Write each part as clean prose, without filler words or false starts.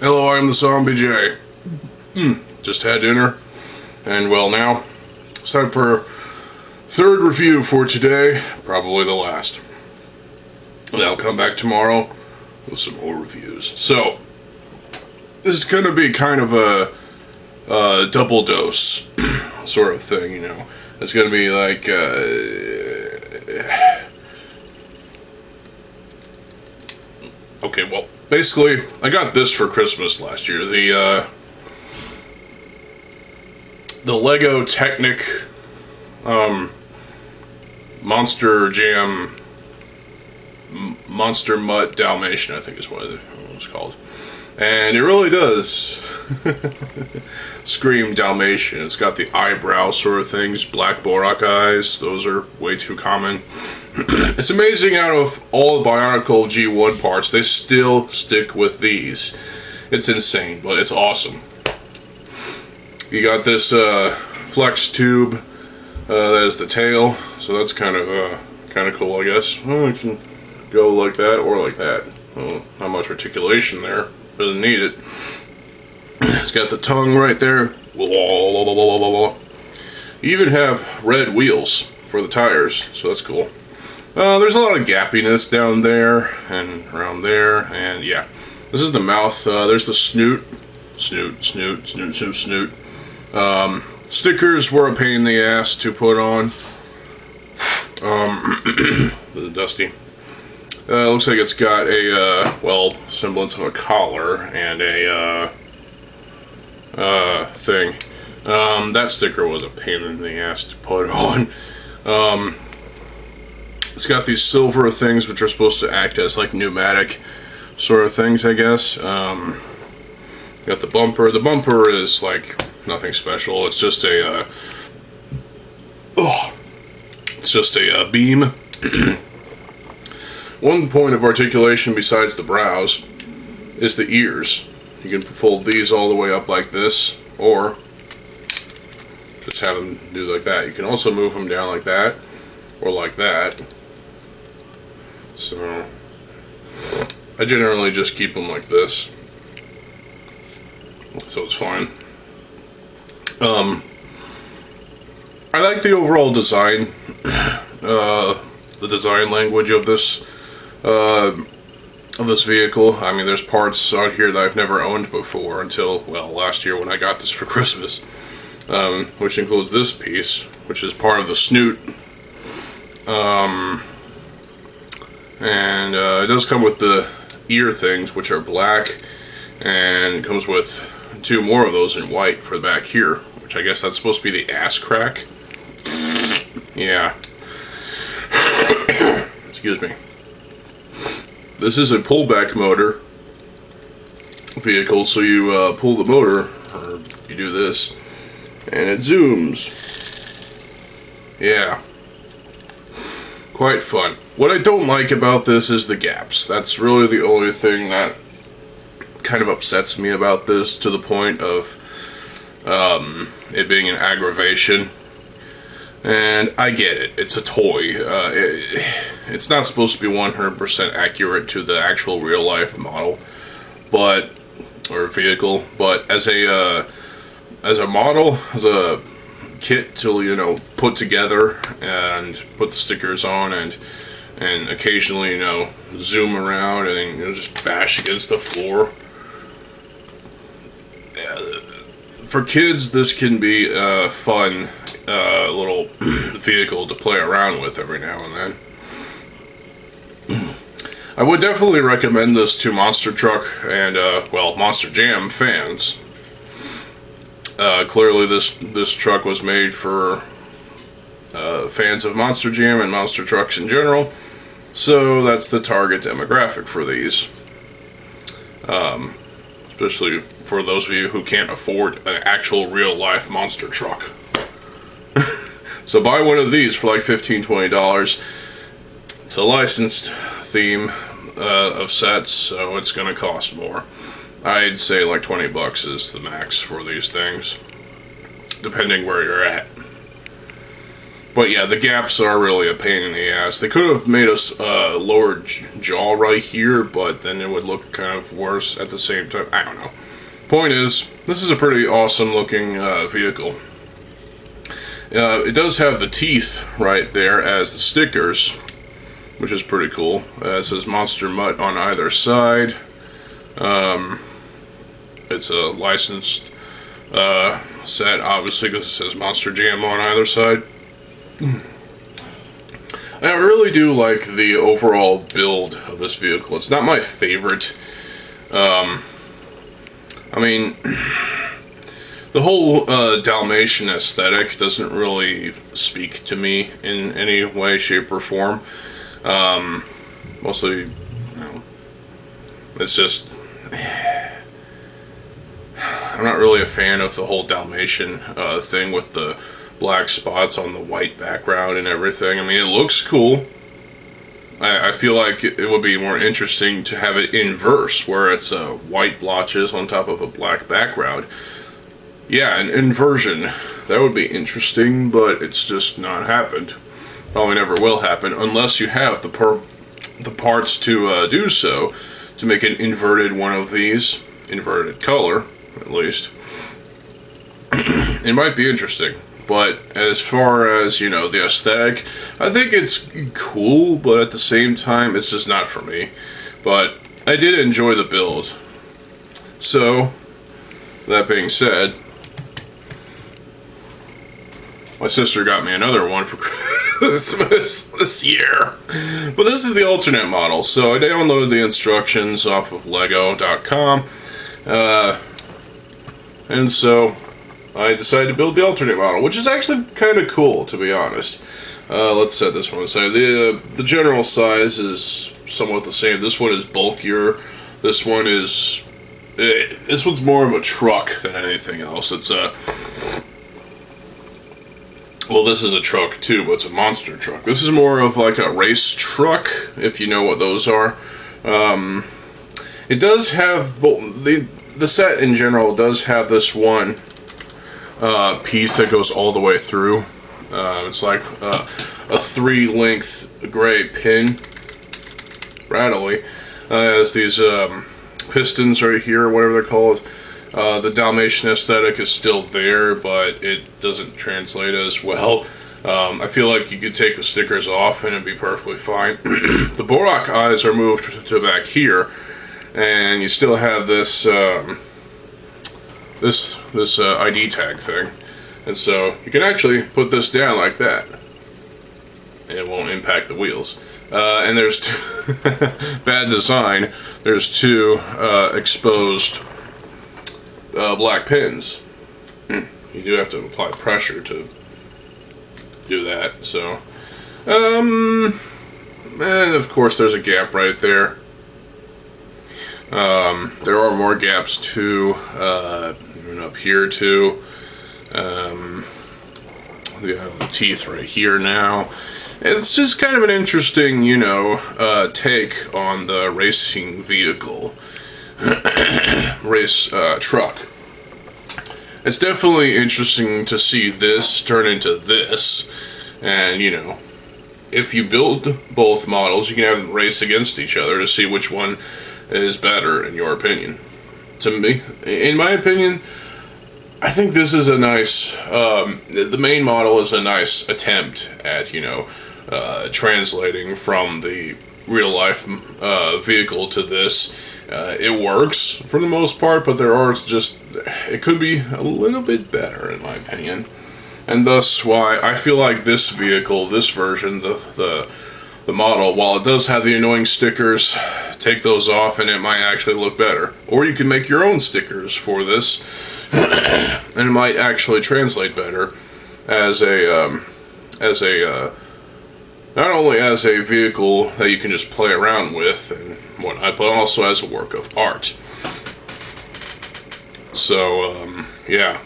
Hello, I'm TheZOMBIEJ. Just had dinner, and well, now it's time for third review for today, probably the last. And I'll come back tomorrow with some more reviews. So, this is going to be kind of a double dose sort of thing, you know. It's going to be like, okay, well, basically, I got this for Christmas last year. The Lego Technic Monster Jam Monster Mutt Dalmatian, I think is what it was called. And it really does scream Dalmatian. It's got the eyebrow sort of things, black Borak eyes. Those are way too common. It's amazing, out of all the Bionicle G1 parts, they still stick with these. It's insane, but it's awesome. You got this flex tube that is the tail, so that's kind of cool, I guess. Well, it can go like that or like that. Well, not much articulation there. Doesn't need it. It's got the tongue right there. You even have red wheels for the tires, so that's cool. There's a lot of gappiness down there and around there, and yeah. This is the mouth. There's the snoot. Snoot. Stickers were a pain in the ass to put on. Dusty. Looks like it's got a, well, semblance of a collar and a, thing. That sticker was a pain in the ass to put on. It's got these silver things which are supposed to act as, like, pneumatic sort of things, I guess. Got the bumper. The bumper is, like, nothing special. It's just a, it's just a beam. One point of articulation besides the brows is the ears. You can fold these all the way up like this, or just have them do like that. You can also move them down like that, or like that. So, I generally just keep them like this. So it's fine. I like the overall design, the design language of this vehicle. I mean, there's parts out here that I've never owned before until, well, last year when I got this for Christmas, which includes this piece, which is part of the snoot, and it does come with the ear things, which are black, and it comes with two more of those in white for the back here, which I guess that's supposed to be the ass crack. Yeah. Excuse me. This is a pullback motor vehicle, so you pull the motor, or you do this, and it zooms. Yeah. Quite fun. What I don't like about this is the gaps. That's really the only thing that kind of upsets me about this, to the point of it being an aggravation. And I get it, it's a toy. It's not supposed to be 100% accurate to the actual real life model, but, or vehicle, but as a model, as a kit to, you know, put together and put the stickers on and occasionally, you know, zoom around and then, you know, just bash against the floor. For kids, this can be a fun little vehicle to play around with every now and then. I would definitely recommend this to Monster Truck and, well, Monster Jam fans. Clearly this truck was made for fans of Monster Jam and monster trucks in general, so that's the target demographic for these. Especially for those of you who can't afford an actual real-life monster truck. So buy one of these for like $15–20. It's a licensed theme of sets, so it's going to cost more. I'd say like $20 is the max for these things, depending where you're at. But yeah, the gaps are really a pain in the ass. They could have made us lower jaw right here, but then it would look kind of worse at the same time. I don't know. Point is, this is a pretty awesome looking vehicle. It does have the teeth right there as the stickers, which is pretty cool. It says Monster Mutt on either side. It's a licensed set, obviously, because it says Monster Jam on either side. I really do like the overall build of this vehicle. It's not my favorite. I mean, the whole Dalmatian aesthetic doesn't really speak to me in any way, shape, or form. Mostly, you know, it's just, I'm not really a fan of the whole Dalmatian thing with the black spots on the white background and everything. I mean, it looks cool. I feel like it would be more interesting to have it inverse, where it's white blotches on top of a black background. Yeah, an inversion. That would be interesting, but it's just not happened. Probably never will happen unless you have the parts to do so, to make an inverted one of these, inverted color, at least. It might be interesting. But as far as, you know, the aesthetic, I think it's cool, but at the same time, it's just not for me. But I did enjoy the build. So, that being said, my sister got me another one for Christmas this year. But this is the alternate model, so I downloaded the instructions off of Lego.com. And so I decided to build the alternate model, which is actually kind of cool, to be honest. Let's set this one aside. The general size is somewhat the same. This one is bulkier. This one's more of a truck than anything else. It's well, this is a truck too, but it's a monster truck. This is more of like a race truck, if you know what those are. It does have, well, the set in general does have this one piece that goes all the way through. It's like a 3-length gray pin, rattly. Has these pistons right here, whatever they're called. The Dalmatian aesthetic is still there, but it doesn't translate as well. I feel like you could take the stickers off and it'd be perfectly fine. The Borak eyes are moved to back here, and you still have this this ID tag thing, and so you can actually put this down like that, and it won't impact the wheels. And there's bad design. There's 2 exposed black pins. You do have to apply pressure to do that. So, and of course, there's a gap right there. There are more gaps too, even up here too. We have the teeth right here now. It's just kind of an interesting, you know, take on the racing vehicle, race truck. It's definitely interesting to see this turn into this, and you know, if you build both models, you can have them race against each other to see which one is better in your opinion. To me, in my opinion, I think this is a nice, the main model is a nice attempt at, you know, translating from the real life vehicle to this. It works for the most part, but there are just, it could be a little bit better in my opinion. And thus why I feel like this vehicle, this version, the model, while it does have the annoying stickers, take those off and it might actually look better. Or you can make your own stickers for this and it might actually translate better as a not only as a vehicle that you can just play around with and whatnot, but also as a work of art. So yeah,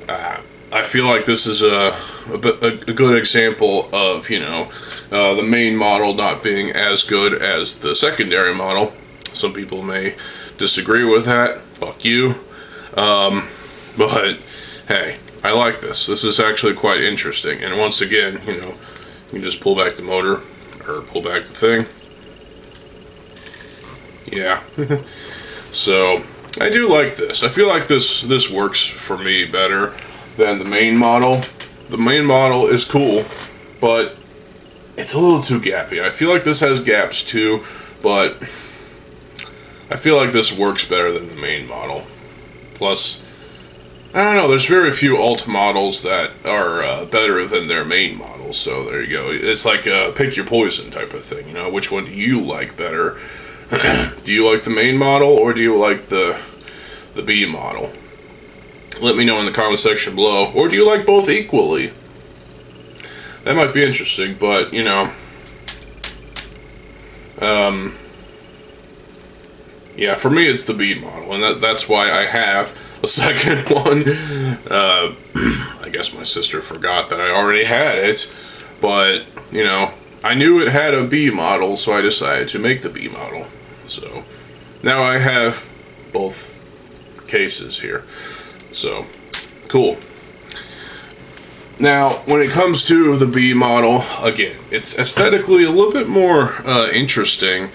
I feel like this is a good example of, you know, the main model not being as good as the secondary model. Some people may disagree with that. Fuck you. But hey, I like this. This is actually quite interesting. And once again, you know, you can just pull back the motor, or pull back the thing. Yeah. So, I do like this. I feel like this works for me better than the main model. The main model is cool, but it's a little too gappy. I feel like this has gaps too, but I feel like this works better than the main model. Plus, I don't know, there's very few alt models that are better than their main models, so there you go. It's like a pick your poison type of thing, you know, which one do you like better? Do you like the main model, or do you like the B model? Let me know in the comment section below. Or do you like both equally? That might be interesting, but, you know, yeah, for me it's the B model, and that's why I have a second one. I guess my sister forgot that I already had it, but, you know, I knew it had a B model, so I decided to make the B model. So, now I have both cases here. So, cool. Now, when it comes to the B model, again, it's aesthetically a little bit more interesting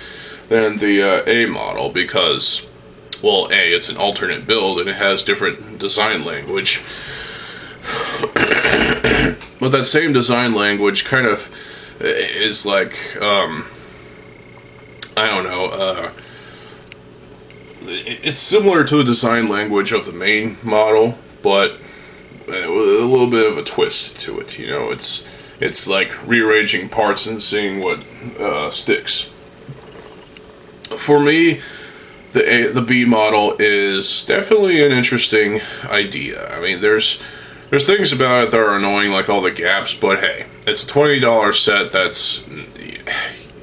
than the A model because, well, A, it's an alternate build and it has different design language. But that same design language kind of is like, I don't know, it's similar to the design language of the main model, but with a little bit of a twist to it. You know, it's like rearranging parts and seeing what sticks. For me, the B model is definitely an interesting idea. I mean, there's things about it that are annoying, like all the gaps, but hey, it's a $20 set that's,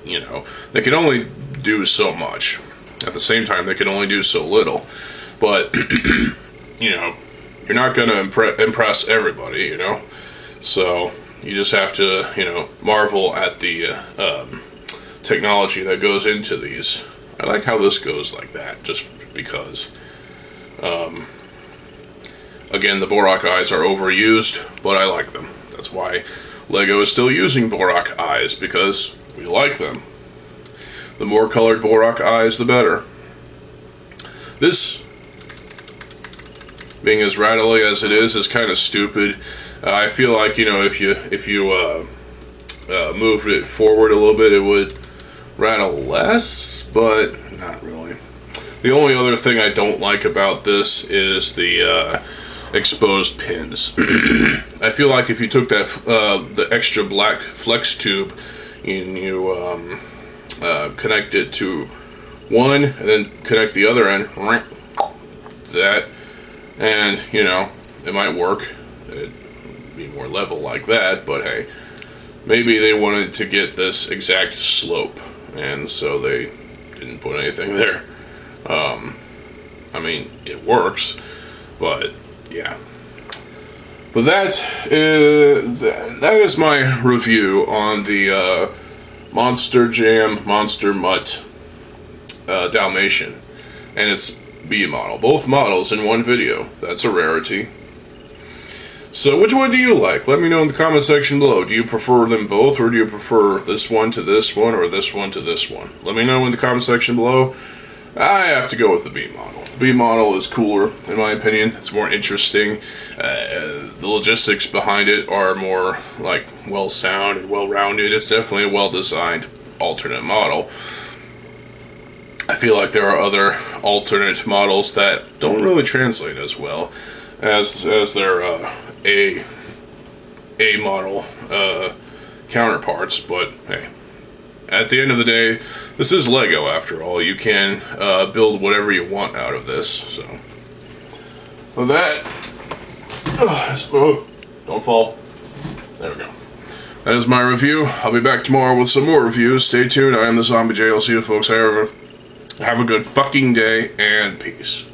you know, they can only do so much. At the same time, they can only do so little. But, you know, you're not going to impress everybody, you know? So, you just have to, you know, marvel at the technology that goes into these. I like how this goes like that, just because. Again, the Borak eyes are overused, but I like them. That's why LEGO is still using Borak eyes, because we like them. The more colored Borak eyes, the better. This, being as rattly as it is kind of stupid. I feel like, you know, if you moved it forward a little bit, it would rattle less, but not really. The only other thing I don't like about this is the exposed pins. I feel like if you took that the extra black flex tube and you connect it to one and then connect the other end, that, and you know, it might work. It'd be more level like that, but hey, maybe they wanted to get this exact slope, and so they didn't put anything there. I mean, it works, but yeah. But that is my review on the Monster Jam Monster Mutt Dalmatian and its B model. Both models in one video. That's a rarity. So which one do you like? Let me know in the comment section below. Do you prefer them both, or do you prefer this one to this one, or this one to this one? Let me know in the comment section below. I have to go with the B model. The B model is cooler, in my opinion. It's more interesting. The logistics behind it are more, like, well-sound and well-rounded. It's definitely a well-designed alternate model. I feel like there are other alternate models that don't really translate as well as their A model counterparts, but hey. At the end of the day, this is LEGO after all. You can build whatever you want out of this. So, with that, don't fall. There we go. That is my review. I'll be back tomorrow with some more reviews. Stay tuned. I am TheZOMBIEJ. I'll see you folks. Have a good fucking day, and peace.